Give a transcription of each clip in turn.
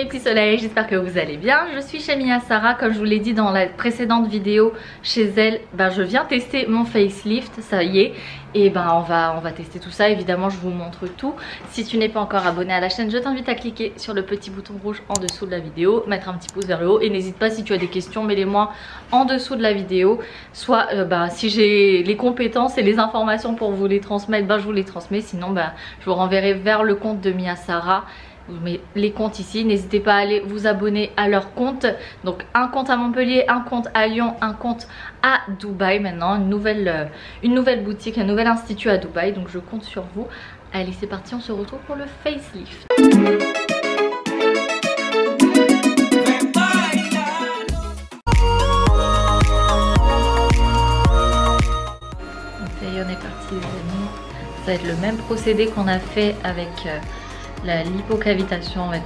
petits soleils, j'espère que vous allez bien. Je suis chez Mia Sarah, comme je vous l'ai dit dans la précédente vidéo chez elle, je viens tester mon facelift, ça y est. Et on va tester tout ça, évidemment je vous montre tout. Si tu n'es pas encore abonné à la chaîne, je t'invite à cliquer sur le petit bouton rouge en dessous de la vidéo, mettre un petit pouce vers le haut et n'hésite pas si tu as des questions, mets-les-moi en dessous de la vidéo. Soit si j'ai les compétences et les informations pour vous les transmettre, je vous les transmets, sinon je vous renverrai vers le compte de Mia Sarah. Vous mettez les comptes ici, n'hésitez pas à aller vous abonner à leur compte. Donc un compte à Montpellier, un compte à Lyon, un compte à Dubaï maintenant, une nouvelle boutique, un nouvel institut à Dubaï. Donc je compte sur vous. Allez, c'est parti, on se retrouve pour le facelift. Ça y est, on est parti les amis. Ça va être le même procédé qu'on a fait avec la lipocavitation avec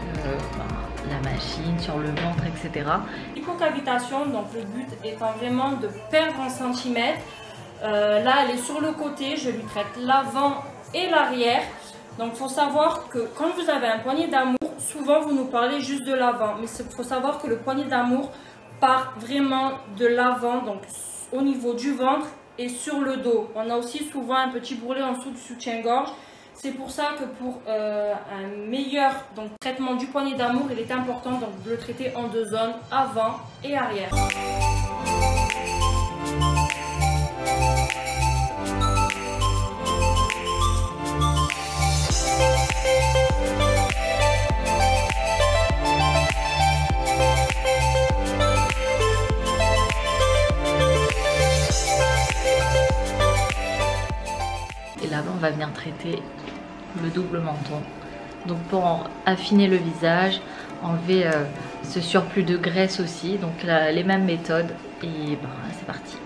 la machine sur le ventre, etc. Lipocavitation, donc le but étant vraiment de perdre un centimètre. Là, elle est sur le côté, je lui traite l'avant et l'arrière. Donc, il faut savoir que quand vous avez un poignet d'amour, souvent vous nous parlez juste de l'avant. Mais il faut savoir que le poignet d'amour part vraiment de l'avant, donc au niveau du ventre et sur le dos. On a aussi souvent un petit bourrelet en dessous du soutien-gorge. C'est pour ça que pour un meilleur traitement du poignet d'amour, il est important de le traiter en deux zones, avant et arrière. Et là-bas, on va venir traiter le double menton, donc pour affiner le visage, enlever ce surplus de graisse aussi, donc les mêmes méthodes et c'est parti.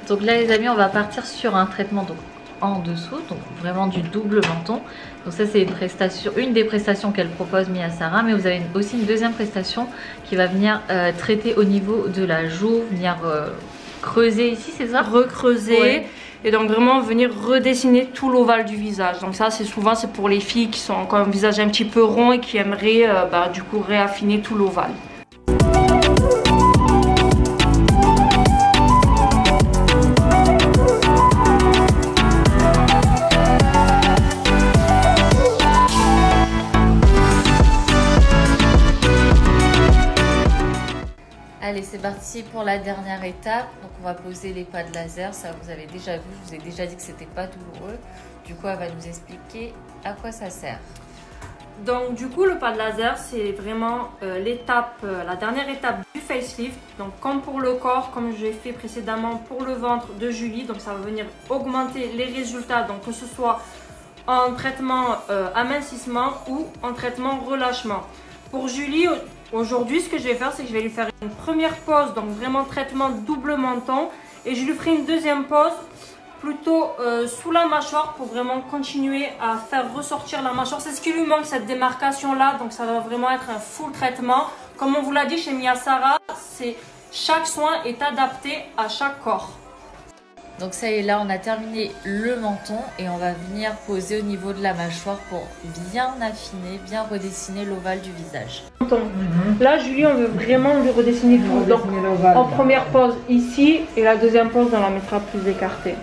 Donc là les amis, on va partir sur un traitement en dessous, donc vraiment du double menton. Donc ça c'est une des prestations qu'elle propose Mia Sarah, mais vous avez aussi une deuxième prestation qui va venir traiter au niveau de la joue, venir creuser ici, c'est ça? Recreuser, ouais. Et donc vraiment venir redessiner tout l'ovale du visage. Donc ça c'est souvent pour les filles qui sont encore un visage un petit peu rond et qui aimeraient du coup réaffiner tout l'ovale. Allez, c'est parti pour la dernière étape. Donc on va poser les pas de laser. Ça vous avez déjà vu, je vous ai déjà dit que c'était pas douloureux. Du coup, elle va nous expliquer à quoi ça sert. Donc du coup, le pas de laser, c'est vraiment la dernière étape du facelift. Donc comme pour le corps, comme j'ai fait précédemment pour le ventre de Julie, donc ça va venir augmenter les résultats. Donc que ce soit en traitement amincissement ou en traitement relâchement. Pour Julie, aujourd'hui, ce que je vais faire, c'est que je vais lui faire une première pause, donc vraiment traitement double menton. Et je lui ferai une deuxième pause plutôt sous la mâchoire pour vraiment continuer à faire ressortir la mâchoire. C'est ce qui lui manque, cette démarcation-là. Donc ça va vraiment être un full traitement. Comme on vous l'a dit chez Mia Sarah, chaque soin est adapté à chaque corps. Donc ça y est, là on a terminé le menton et on va venir poser au niveau de la mâchoire pour bien affiner, bien redessiner l'ovale du visage. Là Julie, on veut vraiment lui redessiner tout. Donc en première pause ici et la deuxième pause on la mettra plus écartée.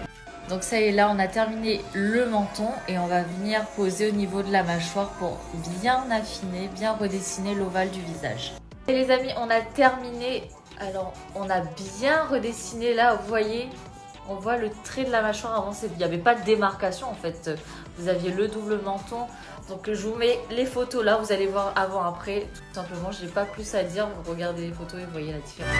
Donc ça y est, là on a terminé le menton et on va venir poser au niveau de la mâchoire pour bien affiner, bien redessiner l'ovale du visage. Et les amis, on a terminé. Alors on a bien redessiné là, vous voyez. On voit le trait de la mâchoire avant, il n'y avait pas de démarcation en fait. Vous aviez le double menton. Donc je vous mets les photos là, vous allez voir avant après. Tout simplement, je n'ai pas plus à dire. Vous regardez les photos et vous voyez la différence.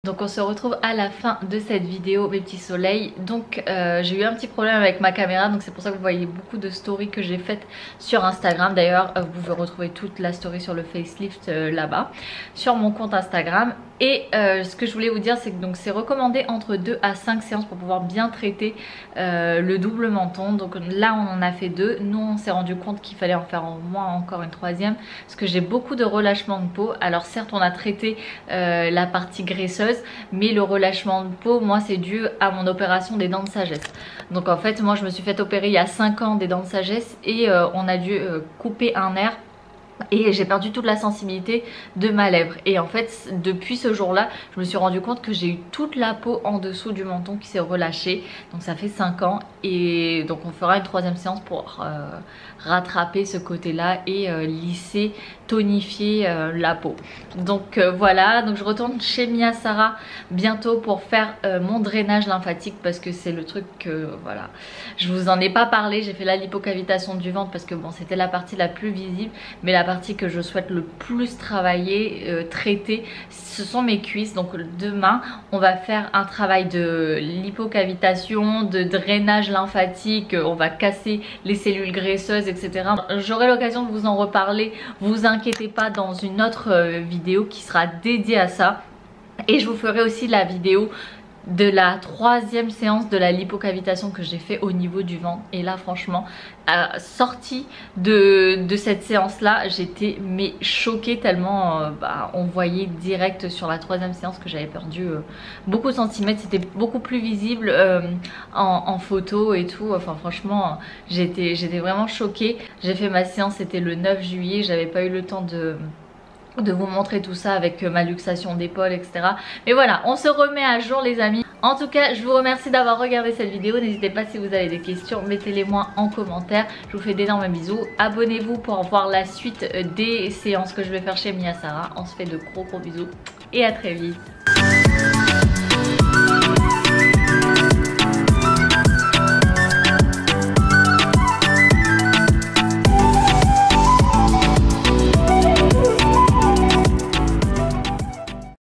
Donc on se retrouve à la fin de cette vidéo mes petits soleils. Donc j'ai eu un petit problème avec ma caméra, donc c'est pour ça que vous voyez beaucoup de stories que j'ai faites sur Instagram. D'ailleurs vous pouvez retrouver toute la story sur le facelift là-bas sur mon compte Instagram. Et ce que je voulais vous dire, c'est que donc c'est recommandé entre 2 à 5 séances pour pouvoir bien traiter le double menton. Donc là on en a fait 2. Nous on s'est rendu compte qu'il fallait en faire au moins encore une 3e parce que j'ai beaucoup de relâchement de peau. Alors certes on a traité la partie graisseuse, mais le relâchement de peau, moi c'est dû à mon opération des dents de sagesse. Donc en fait moi je me suis fait opérer il y a 5 ans des dents de sagesse et on a dû couper un nerf. Et j'ai perdu toute la sensibilité de ma lèvre. Et en fait depuis ce jour là je me suis rendu compte que j'ai eu toute la peau en dessous du menton qui s'est relâchée. Donc ça fait 5 ans. Et donc on fera une 3e séance pour rattraper ce côté là et lisser, tonifier la peau. Donc voilà, donc je retourne chez Mia Sara bientôt pour faire mon drainage lymphatique. Parce que c'est le truc que voilà, je vous en ai pas parlé. J'ai fait la lipocavitation du ventre parce que bon c'était la partie la plus visible. Mais la partie que je souhaite le plus travailler, traiter, ce sont mes cuisses. Donc demain on va faire un travail de lipocavitation, de drainage lymphatique. On va casser les cellules graisseuses, etc. J'aurai l'occasion de vous en reparler, vous inquiétez pas, dans une autre vidéo qui sera dédiée à ça. Et je vous ferai aussi la vidéo de la 3e séance de la lipocavitation que j'ai fait au niveau du ventre. Et là franchement sortie de cette séance là j'étais mais choquée tellement on voyait direct sur la 3e séance que j'avais perdu beaucoup de centimètres. C'était beaucoup plus visible en photo et tout. Enfin franchement j'étais vraiment choquée. J'ai fait ma séance, c'était le 9 juillet. J'avais pas eu le temps de vous montrer tout ça avec ma luxation d'épaule, etc. Mais voilà, on se remet à jour les amis. En tout cas je vous remercie d'avoir regardé cette vidéo. N'hésitez pas, si vous avez des questions, mettez-les moi en commentaire. Je vous fais d'énormes bisous. Abonnez-vous pour voir la suite des séances que je vais faire chez Mia Sara. On se fait de gros bisous et à très vite.